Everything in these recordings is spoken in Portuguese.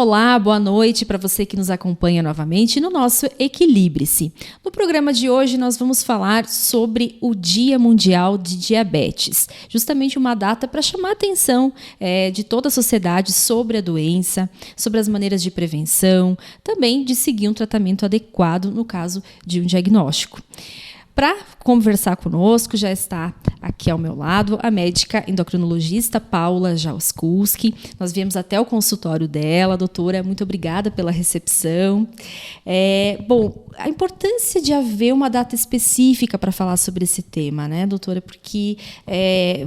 Olá, boa noite para você que nos acompanha novamente no nosso Equilibre-se. No programa de hoje nós vamos falar sobre o Dia Mundial de Diabetes, justamente uma data para chamar a atenção de toda a sociedade sobre a doença, sobre as maneiras de prevenção, também de seguir um tratamento adequado no caso de um diagnóstico. Para conversar conosco, já está aqui ao meu lado a médica endocrinologista Paula Jauskulski. Nós viemos até o consultório dela. Doutora, muito obrigada pela recepção. A importância de haver uma data específica para falar sobre esse tema, né, doutora? Porque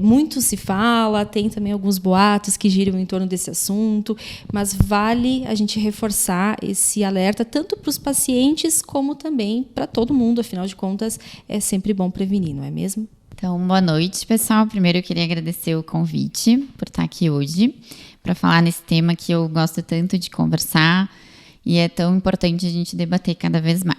muito se fala, tem também alguns boatos que giram em torno desse assunto, mas vale a gente reforçar esse alerta tanto para os pacientes como também para todo mundo, afinal de contas, é sempre bom prevenir, não é mesmo? Então, boa noite, pessoal. Primeiro eu queria agradecer o convite por estar aqui hoje para falar nesse tema que eu gosto tanto de conversar e é tão importante a gente debater cada vez mais.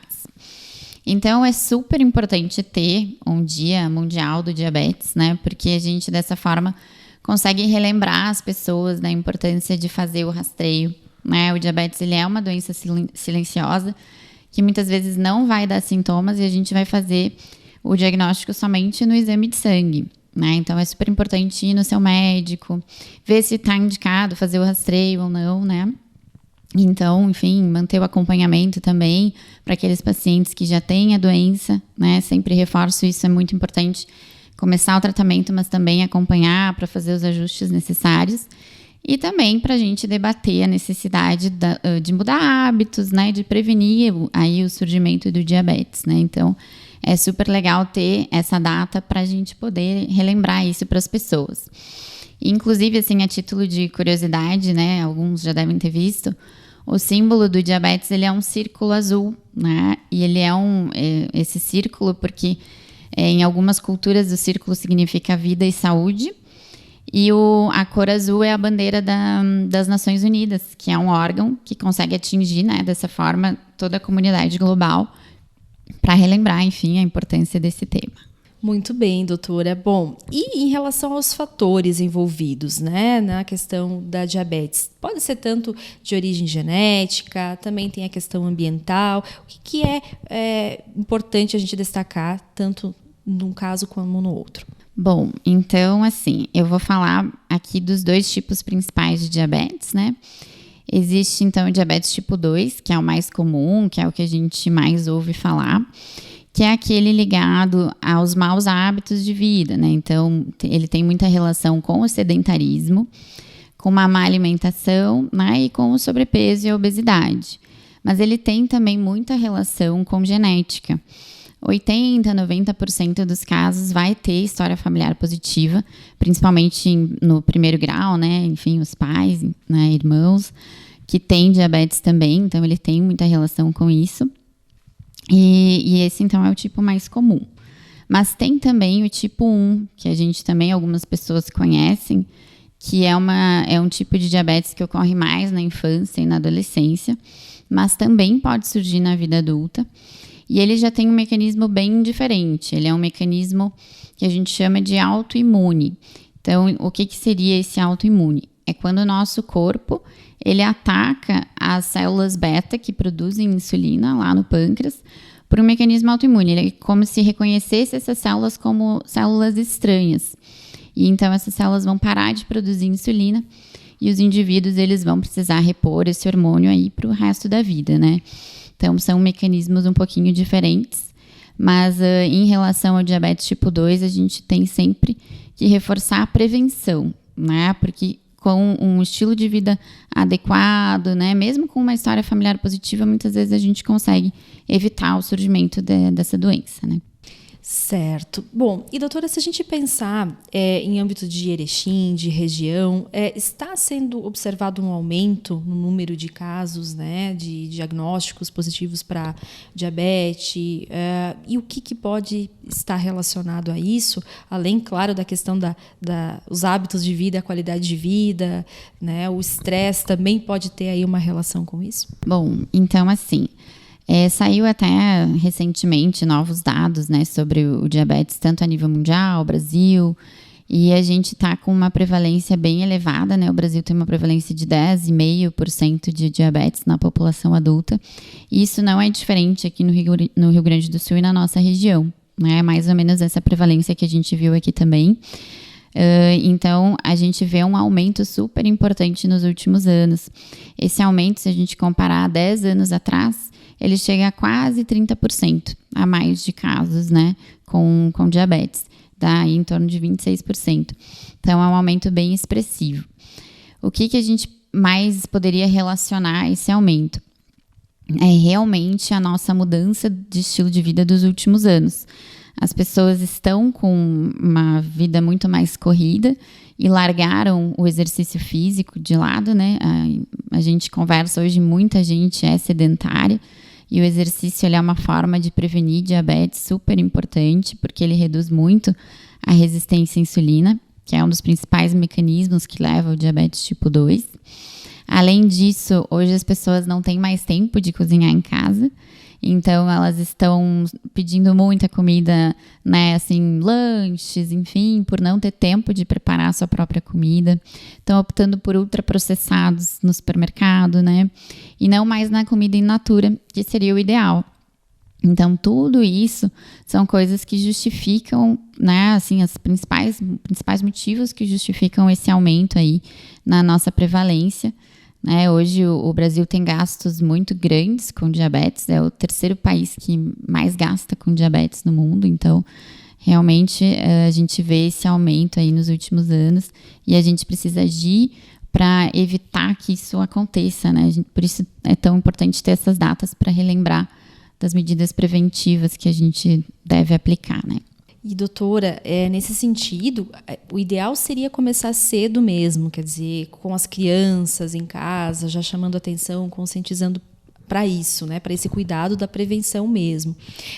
Então, é super importante ter um Dia Mundial do Diabetes, né? Porque a gente, dessa forma, consegue relembrar as pessoas da importância de fazer o rastreio, né? O diabetes, ele é uma doença silenciosa que muitas vezes não vai dar sintomas e a gente vai fazer o diagnóstico somente no exame de sangue, né? Então, é super importante ir no seu médico, ver se está indicado fazer o rastreio ou não, né? Então, enfim, manter o acompanhamento também para aqueles pacientes que já têm a doença, né? Sempre reforço isso, é muito importante começar o tratamento, mas também acompanhar para fazer os ajustes necessários. E também para a gente debater a necessidade de mudar hábitos, né, de prevenir aí o surgimento do diabetes, né? Então, é super legal ter essa data para a gente poder relembrar isso para as pessoas. Inclusive, assim, a título de curiosidade, né, alguns já devem ter visto, o símbolo do diabetes, ele é um círculo azul, né? E ele é esse círculo porque em algumas culturas o círculo significa vida e saúde. E a cor azul é a bandeira das Nações Unidas, que é um órgão que consegue atingir, né, dessa forma, toda a comunidade global, para relembrar, enfim, a importância desse tema. Muito bem, doutora. Bom, e em relação aos fatores envolvidos, né, na questão da diabetes? Pode ser tanto de origem genética, também tem a questão ambiental. O que é importante a gente destacar, tanto num caso como no outro? Bom, então, assim, eu vou falar aqui dos dois tipos principais de diabetes, né? Existe, então, o diabetes tipo 2, que é o mais comum, que é o que a gente mais ouve falar, que é aquele ligado aos maus hábitos de vida, né? Então, ele tem muita relação com o sedentarismo, com uma má alimentação, né? E com o sobrepeso e a obesidade. Mas ele tem também muita relação com genética. 80%, 90% dos casos vai ter história familiar positiva, principalmente no primeiro grau, né? Enfim, os pais, né, irmãos, que têm diabetes também, então ele tem muita relação com isso. E esse, então, é o tipo mais comum. Mas tem também o tipo 1, que a gente também, algumas pessoas conhecem, que é um tipo de diabetes que ocorre mais na infância e na adolescência, mas também pode surgir na vida adulta. E ele já tem um mecanismo bem diferente. Ele é um mecanismo que a gente chama de autoimune. Então, o que seria esse autoimune? É quando o nosso corpo ele ataca as células beta que produzem insulina lá no pâncreas por um mecanismo autoimune. Ele é como se reconhecesse essas células como células estranhas. E então essas células vão parar de produzir insulina e os indivíduos eles vão precisar repor esse hormônio aí para o resto da vida, né? Então, são mecanismos um pouquinho diferentes, mas em relação ao diabetes tipo 2, a gente tem sempre que reforçar a prevenção, né? Porque com um estilo de vida adequado, né? Mesmo com uma história familiar positiva, muitas vezes a gente consegue evitar o surgimento dessa doença, né? Certo. Bom, e doutora, se a gente pensar em âmbito de Erechim, de região, está sendo observado um aumento no número de casos, né, de diagnósticos positivos para diabetes, e o que pode estar relacionado a isso, além, claro, da questão os hábitos de vida, a qualidade de vida, né, o estresse também pode ter aí uma relação com isso? Bom, então assim, saiu até recentemente novos dados, né, sobre o diabetes, tanto a nível mundial, Brasil, E a gente está com uma prevalência bem elevada, né? O Brasil tem uma prevalência de 10,5% de diabetes na população adulta. E isso não é diferente aqui no Rio Grande do Sul e na nossa região, né? Mais ou menos essa prevalência que a gente viu aqui também. Então, a gente vê um aumento super importante nos últimos anos. Esse aumento, se a gente comparar 10 anos atrás, ele chega a quase 30% a mais de casos, né, com diabetes. Dá em torno de 26%. Então, é um aumento bem expressivo. O que a gente mais poderia relacionar a esse aumento? É realmente a nossa mudança de estilo de vida dos últimos anos. As pessoas estão com uma vida muito mais corrida e largaram o exercício físico de lado, né? A gente conversa hoje, muita gente é sedentária e o exercício ele é uma forma de prevenir diabetes super importante, porque ele reduz muito a resistência à insulina, que é um dos principais mecanismos que leva ao diabetes tipo 2. Além disso, hoje as pessoas não têm mais tempo de cozinhar em casa. Então, elas estão pedindo muita comida, né, assim, lanches, enfim, por não ter tempo de preparar a sua própria comida. Estão optando por ultraprocessados no supermercado, né, e não mais na comida in natura, que seria o ideal. Então, tudo isso são coisas que justificam, né, assim, os principais motivos que justificam esse aumento aí na nossa prevalência. Hoje o Brasil tem gastos muito grandes com diabetes, é o terceiro país que mais gasta com diabetes no mundo, então realmente a gente vê esse aumento aí nos últimos anos e a gente precisa agir para evitar que isso aconteça, né? Por isso é tão importante ter essas datas para relembrar das medidas preventivas que a gente deve aplicar, né? E, doutora, nesse sentido, o ideal seria começar cedo mesmo, quer dizer, com as crianças em casa, já chamando atenção, conscientizando para isso, né, para esse cuidado da prevenção mesmo.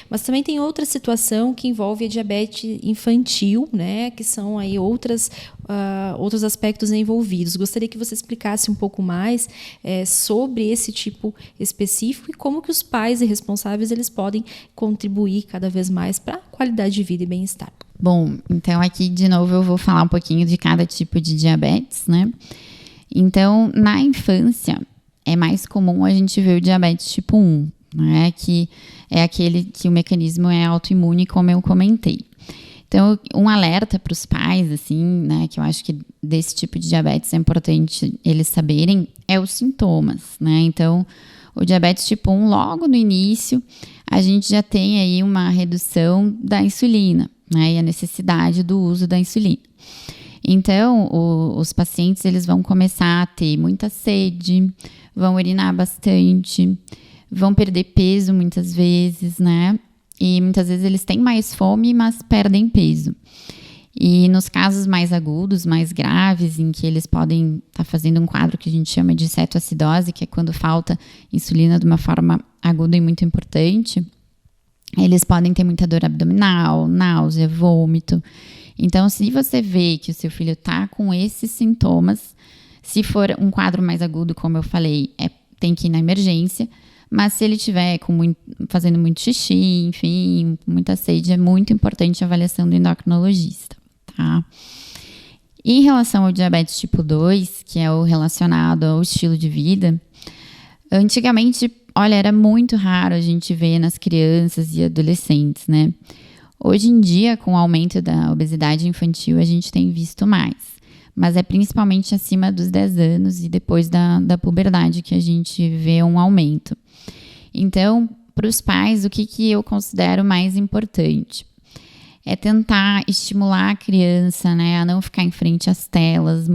Mas também tem outra situação que envolve a diabetes infantil, né, que são aí outros aspectos envolvidos. Gostaria que você explicasse um pouco mais sobre esse tipo específico e como que os pais e responsáveis eles podem contribuir cada vez mais para a qualidade de vida e bem-estar. Bom, então aqui de novo eu vou falar um pouquinho de cada tipo de diabetes, né? Então, na infância, é mais comum a gente ver o diabetes tipo 1, né? Que é aquele que o mecanismo é autoimune, como eu comentei. Então, um alerta para os pais, assim, né? Que eu acho que desse tipo de diabetes é importante eles saberem, é os sintomas, né? Então, o diabetes tipo 1, logo no início, a gente já tem aí uma redução da insulina, né? E a necessidade do uso da insulina. Então, os pacientes eles vão começar a ter muita sede, vão urinar bastante, vão perder peso muitas vezes, né? E muitas vezes eles têm mais fome, mas perdem peso. E nos casos mais agudos, mais graves, em que eles podem estar fazendo um quadro que a gente chama de cetoacidose, que é quando falta insulina de uma forma aguda e muito importante, eles podem ter muita dor abdominal, náusea, vômito. Então, se você vê que o seu filho está com esses sintomas, se for um quadro mais agudo, como eu falei, tem que ir na emergência. Mas se ele estiver fazendo muito xixi, enfim, muita sede, é muito importante a avaliação do endocrinologista, tá? Em relação ao diabetes tipo 2, que é o relacionado ao estilo de vida, antigamente, olha, era muito raro a gente ver nas crianças e adolescentes, né? Hoje em dia, com o aumento da obesidade infantil, a gente tem visto mais. Mas é principalmente acima dos 10 anos e depois da puberdade que a gente vê um aumento. Então, para os pais, o que eu considero mais importante? É tentar estimular a criança, né, a não ficar em frente às telas.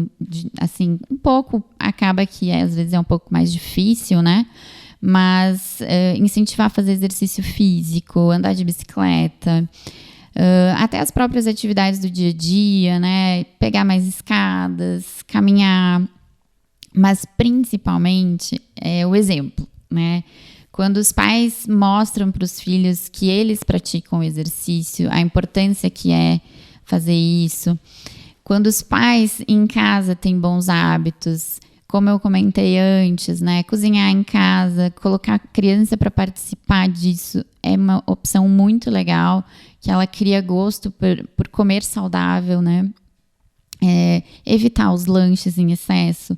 Assim, um pouco, acaba que às vezes é um pouco mais difícil, né? Mas incentivar a fazer exercício físico, andar de bicicleta, até as próprias atividades do dia a dia, né? Pegar mais escadas, caminhar, mas principalmente o exemplo, né? Quando os pais mostram para os filhos que eles praticam exercício, a importância que é fazer isso, quando os pais em casa têm bons hábitos, como eu comentei antes, né? Cozinhar em casa, colocar a criança para participar disso é uma opção muito legal, que ela cria gosto por comer saudável, né? evitar os lanches em excesso,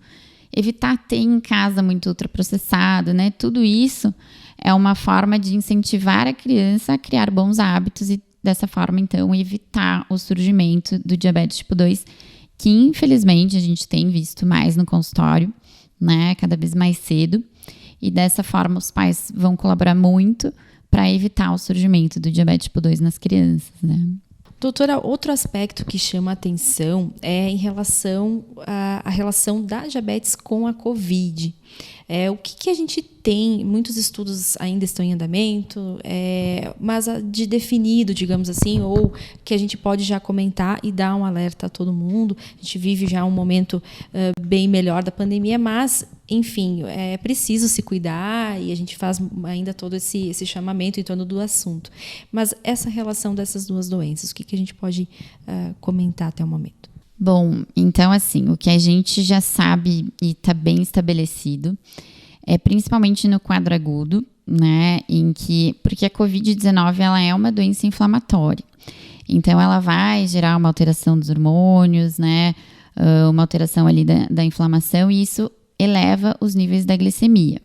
evitar ter em casa muito ultraprocessado, né? Tudo isso é uma forma de incentivar a criança a criar bons hábitos e, dessa forma, então, evitar o surgimento do diabetes tipo 2, que, infelizmente, a gente tem visto mais no consultório, né? Cada vez mais cedo. E, dessa forma, os pais vão colaborar muito para evitar o surgimento do diabetes tipo 2 nas crianças, né? Doutora, outro aspecto que chama a atenção é em relação à relação da diabetes com a COVID. O que a gente tem, muitos estudos ainda estão em andamento, mas de definido, digamos assim, ou que a gente pode já comentar e dar um alerta a todo mundo. A gente vive já um momento bem melhor da pandemia, mas, enfim, é preciso se cuidar e a gente faz ainda todo esse chamamento em torno do assunto. Mas essa relação dessas duas doenças, o que a gente pode comentar até o momento? Bom, então assim, o que a gente já sabe e está bem estabelecido é principalmente no quadro agudo, né, porque a COVID-19 ela é uma doença inflamatória. Então ela vai gerar uma alteração dos hormônios, né, uma alteração ali da inflamação, e isso eleva os níveis da glicemia.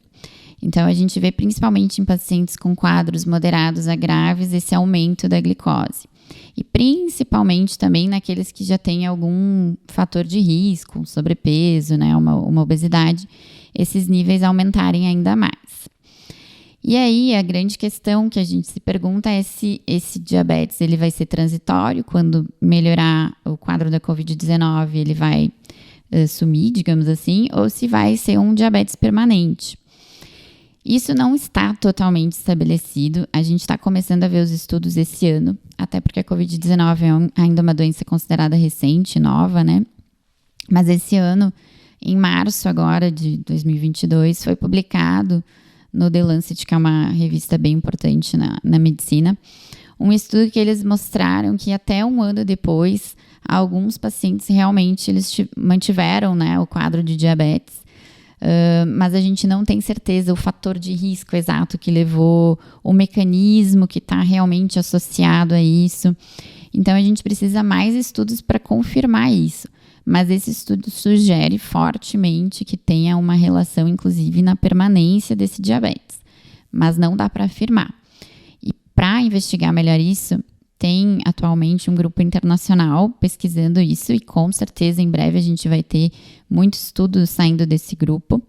Então a gente vê principalmente em pacientes com quadros moderados a graves esse aumento da glicose. E principalmente também naqueles que já têm algum fator de risco, um sobrepeso, né, uma obesidade, esses níveis aumentarem ainda mais. E aí a grande questão que a gente se pergunta é se esse diabetes ele vai ser transitório, quando melhorar o quadro da COVID-19 ele vai sumir, digamos assim, ou se vai ser um diabetes permanente. Isso não está totalmente estabelecido. A gente está começando a ver os estudos esse ano, até porque a COVID-19 é ainda uma doença considerada recente, nova, né? Mas esse ano, em março agora de 2022, foi publicado no The Lancet, que é uma revista bem importante na medicina, um estudo que eles mostraram que até um ano depois, alguns pacientes realmente eles mantiveram, né, o quadro de diabetes. Mas a gente não tem certeza o fator de risco exato que levou, o mecanismo que está realmente associado a isso. Então, a gente precisa mais estudos para confirmar isso. Mas esse estudo sugere fortemente que tenha uma relação, inclusive, na permanência desse diabetes. Mas não dá para afirmar. E para investigar melhor isso, tem atualmente um grupo internacional pesquisando isso e com certeza em breve a gente vai ter muitos estudos saindo desse grupo,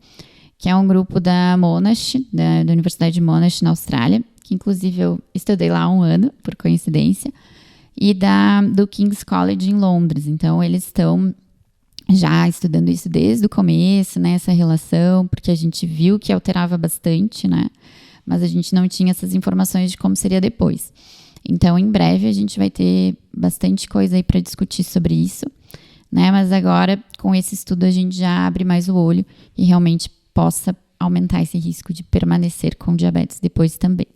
que é um grupo da Monash, da Universidade de Monash na Austrália, que inclusive eu estudei lá há um ano, por coincidência, e do King's College em Londres. Então eles estão já estudando isso desde o começo, né, essa relação, porque a gente viu que alterava bastante, né, mas a gente não tinha essas informações de como seria depois. Então, em breve, a gente vai ter bastante coisa aí para discutir sobre isso, né? Mas agora, com esse estudo, a gente já abre mais o olho e realmente possa aumentar esse risco de permanecer com diabetes depois também.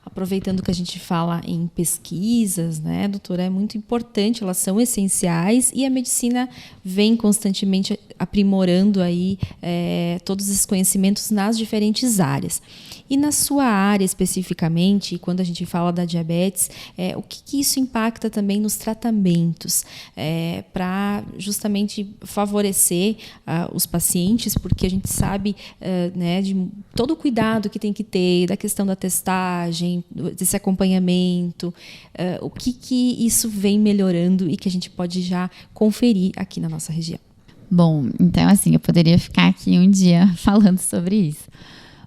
Aproveitando que a gente fala em pesquisas, né, doutora, é muito importante, elas são essenciais e a medicina vem constantemente aprimorando aí todos esses conhecimentos nas diferentes áreas. E na sua área especificamente, quando a gente fala da diabetes, o que isso impacta também nos tratamentos para justamente favorecer os pacientes, porque a gente sabe né, de todo o cuidado que tem que ter, da questão da testagem, desse acompanhamento, o que isso vem melhorando e que a gente pode já conferir aqui na nossa região. Bom, então assim, eu poderia ficar aqui um dia falando sobre isso.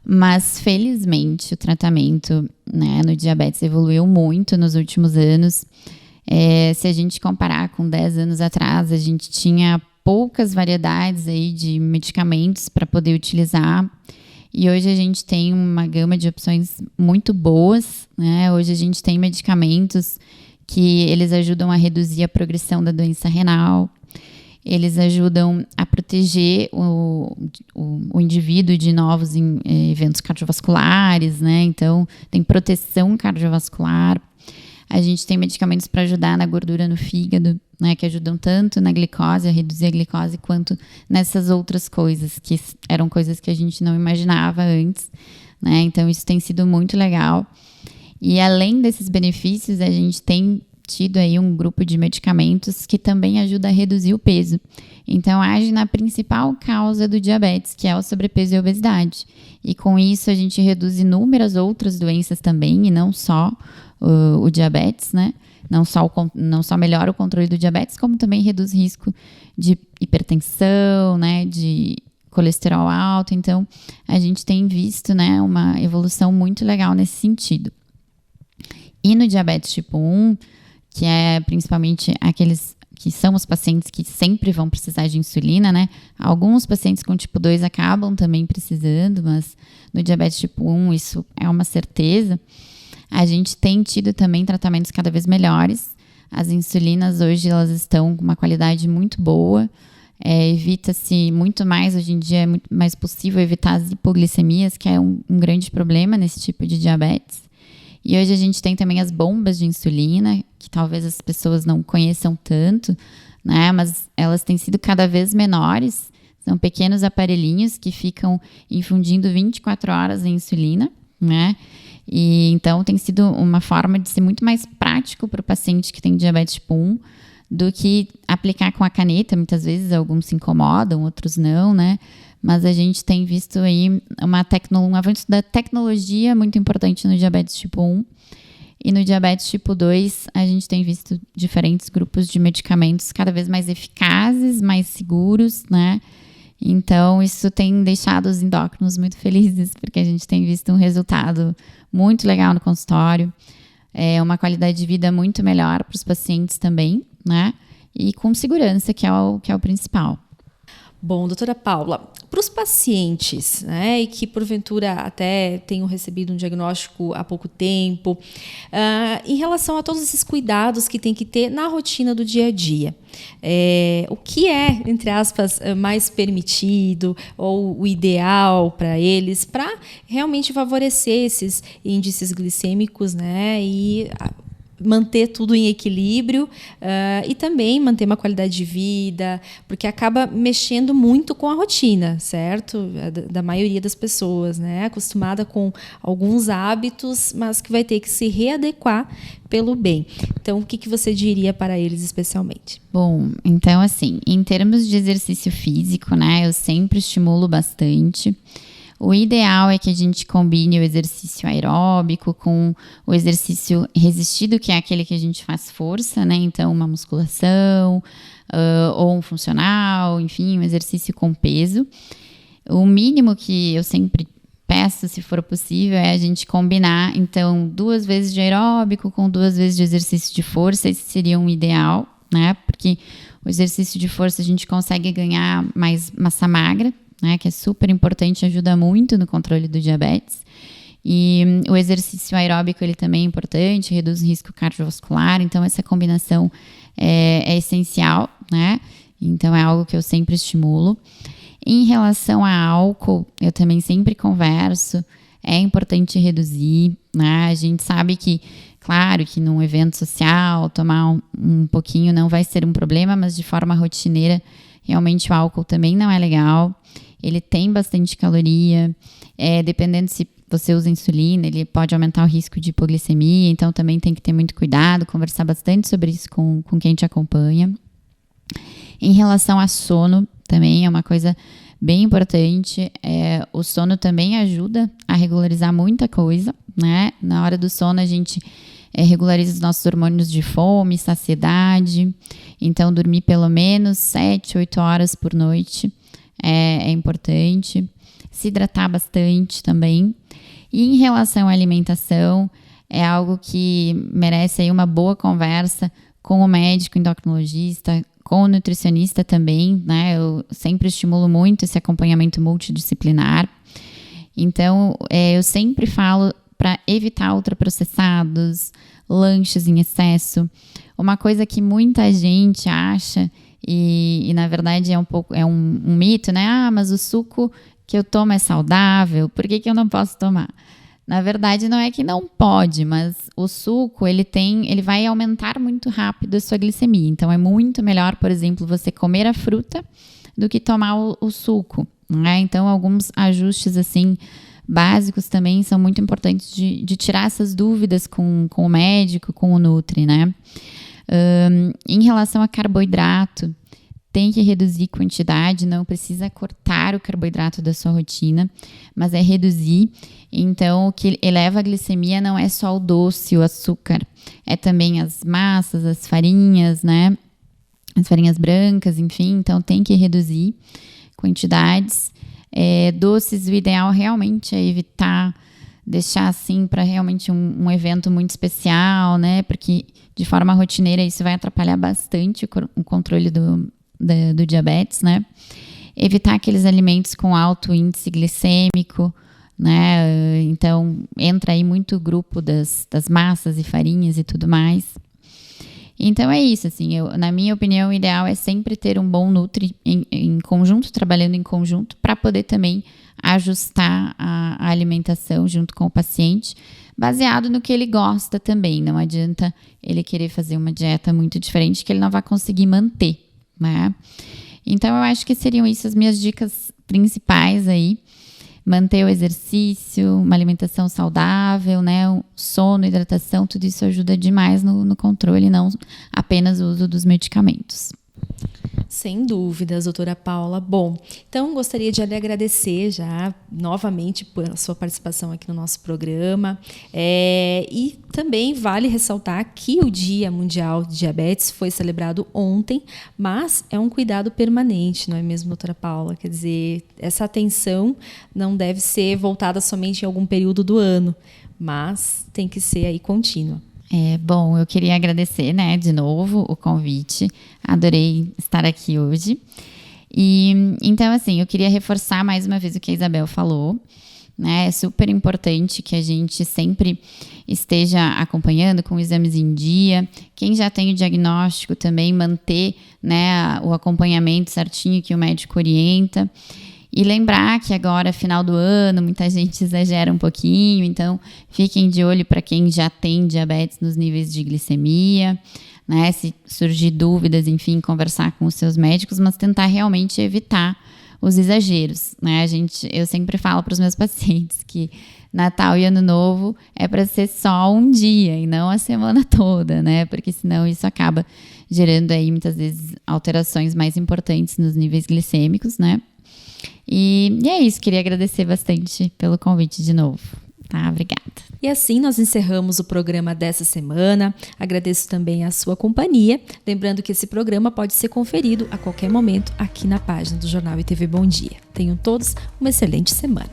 Mas, felizmente, o tratamento, né, no diabetes evoluiu muito nos últimos anos. Se a gente comparar com 10 anos atrás, a gente tinha poucas variedades aí de medicamentos para poder utilizar. E hoje a gente tem uma gama de opções muito boas, né? Hoje a gente tem medicamentos que eles ajudam a reduzir a progressão da doença renal. Eles ajudam a proteger o indivíduo de novos eventos cardiovasculares, né? Então, tem proteção cardiovascular. A gente tem medicamentos para ajudar na gordura no fígado, né? Que ajudam tanto na glicose, a reduzir a glicose, quanto nessas outras coisas, que eram coisas que a gente não imaginava antes, né? Então, isso tem sido muito legal. E além desses benefícios, a gente tem tido aí um grupo de medicamentos que também ajuda a reduzir o peso. Então, age na principal causa do diabetes, que é o sobrepeso e a obesidade. E com isso, a gente reduz inúmeras outras doenças também, e não só o diabetes, né? Não só melhora o controle do diabetes, como também reduz risco de hipertensão, né? De colesterol alto. Então, a gente tem visto, né, uma evolução muito legal nesse sentido. E no diabetes tipo 1, que é principalmente aqueles que são os pacientes que sempre vão precisar de insulina, né? Alguns pacientes com tipo 2 acabam também precisando, mas no diabetes tipo 1 isso é uma certeza. A gente tem tido também tratamentos cada vez melhores. As insulinas hoje elas estão com uma qualidade muito boa. Evita-se muito mais, hoje em dia é muito mais possível evitar as hipoglicemias, que é um grande problema nesse tipo de diabetes. E hoje a gente tem também as bombas de insulina, que talvez as pessoas não conheçam tanto, né? Mas elas têm sido cada vez menores. São pequenos aparelhinhos que ficam infundindo 24 horas a insulina, né? E então tem sido uma forma de ser muito mais prático para o paciente que tem diabetes tipo 1 do que aplicar com a caneta. Muitas vezes alguns se incomodam, outros não, né? Mas a gente tem visto aí um avanço da tecnologia muito importante no diabetes tipo 1. E no diabetes tipo 2, a gente tem visto diferentes grupos de medicamentos cada vez mais eficazes, mais seguros, né? Então, isso tem deixado os endócrinos muito felizes, porque a gente tem visto um resultado muito legal no consultório, uma qualidade de vida muito melhor para os pacientes também, né? E com segurança, que é o principal. Bom, doutora Paula, para os pacientes, né, e que porventura até tenham recebido um diagnóstico há pouco tempo, em relação a todos esses cuidados que tem que ter na rotina do dia a dia, o que é, entre aspas, mais permitido ou o ideal para eles, para realmente favorecer esses índices glicêmicos, né, e manter tudo em equilíbrio e também manter uma qualidade de vida, porque acaba mexendo muito com a rotina, certo? Da maioria das pessoas, né? Acostumada com alguns hábitos, mas que vai ter que se readequar pelo bem. Então, o que você diria para eles especialmente? Bom, então assim, em termos de exercício físico, né? Eu sempre estimulo bastante. O ideal é que a gente combine o exercício aeróbico com o exercício resistido, que é aquele que a gente faz força, né? Então, uma musculação ou um funcional, enfim, um exercício com peso. O mínimo que eu sempre peço, se for possível, é a gente combinar, então, 2 vezes de aeróbico com 2 vezes de exercício de força. Esse seria um ideal, né? Porque o exercício de força a gente consegue ganhar mais massa magra, né, que é super importante, ajuda muito no controle do diabetes. E o exercício aeróbico ele também é importante, reduz o risco cardiovascular, então essa combinação é essencial, né? Então é algo que eu sempre estimulo. Em relação a álcool, eu também sempre converso, é importante reduzir, né? A gente sabe que, claro, que num evento social, tomar um pouquinho não vai ser um problema, mas de forma rotineira, realmente o álcool também não é legal. Ele tem bastante caloria, dependendo se você usa insulina, ele pode aumentar o risco de hipoglicemia, então também tem que ter muito cuidado, conversar bastante sobre isso com quem te acompanha. Em relação a sono, também é uma coisa bem importante, o sono também ajuda a regularizar muita coisa, né? Na hora do sono a gente regulariza os nossos hormônios de fome, saciedade, então dormir pelo menos 7, 8 horas por noite é importante, se hidratar bastante também. E em relação à alimentação, é algo que merece aí uma boa conversa com o médico endocrinologista, com o nutricionista também, né? Eu sempre estimulo muito esse acompanhamento multidisciplinar. Então, eu sempre falo para evitar ultraprocessados, lanches em excesso. Uma coisa que muita gente acha e na verdade é um mito, né? Ah, mas o suco que eu tomo é saudável, por que eu não posso tomar? Na verdade, não é que não pode, mas o suco, ele vai aumentar muito rápido a sua glicemia. Então, é muito melhor, por exemplo, você comer a fruta do que tomar o suco, né? Então, alguns ajustes, assim, básicos também são muito importantes de tirar essas dúvidas com o médico, com o nutri, né? Em relação a carboidrato, tem que reduzir quantidade, não precisa cortar o carboidrato da sua rotina, mas é reduzir. Então, o que eleva a glicemia não é só o doce, o açúcar, é também as massas, as farinhas, né? As farinhas brancas, enfim, então tem que reduzir quantidades. Doces, o ideal realmente é evitar, deixar assim para realmente um evento muito especial, né? Porque de forma rotineira isso vai atrapalhar bastante o controle do diabetes, né? Evitar aqueles alimentos com alto índice glicêmico, né? Então, entra aí muito o grupo das massas e farinhas e tudo mais. Então, é isso, assim, na minha opinião, o ideal é sempre ter um bom nutri em conjunto, trabalhando em conjunto, para poder também ajustar a alimentação junto com o paciente, baseado no que ele gosta também. Não adianta ele querer fazer uma dieta muito diferente que ele não vai conseguir manter, né? Então, eu acho que seriam isso as minhas dicas principais aí. Manter o exercício, uma alimentação saudável, né? O sono, hidratação, tudo isso ajuda demais no controle, não apenas o uso dos medicamentos. Sem dúvidas, doutora Paula. Bom, então gostaria de lhe agradecer já novamente pela sua participação aqui no nosso programa. E também vale ressaltar que o Dia Mundial de Diabetes foi celebrado ontem, mas é um cuidado permanente, não é mesmo, doutora Paula? Quer dizer, essa atenção não deve ser voltada somente em algum período do ano, mas tem que ser aí contínua. Bom, eu queria agradecer, né, de novo o convite. Adorei estar aqui hoje. E então, assim, eu queria reforçar mais uma vez o que a Isabel falou, né? É super importante que a gente sempre esteja acompanhando com exames em dia. Quem já tem o diagnóstico também manter, né, o acompanhamento certinho que o médico orienta. E lembrar que agora, final do ano, muita gente exagera um pouquinho, então fiquem de olho para quem já tem diabetes nos níveis de glicemia, né? Se surgir dúvidas, enfim, conversar com os seus médicos, mas tentar realmente evitar os exageros, né? Eu sempre falo para os meus pacientes que Natal e Ano Novo é para ser só um dia e não a semana toda, né? Porque senão isso acaba gerando aí muitas vezes alterações mais importantes nos níveis glicêmicos, né? E é isso, queria agradecer bastante pelo convite de novo. Tá, obrigada. E assim nós encerramos o programa dessa semana. Agradeço também a sua companhia. Lembrando que esse programa pode ser conferido a qualquer momento aqui na página do Jornal e TV Bom Dia. Tenham todos uma excelente semana.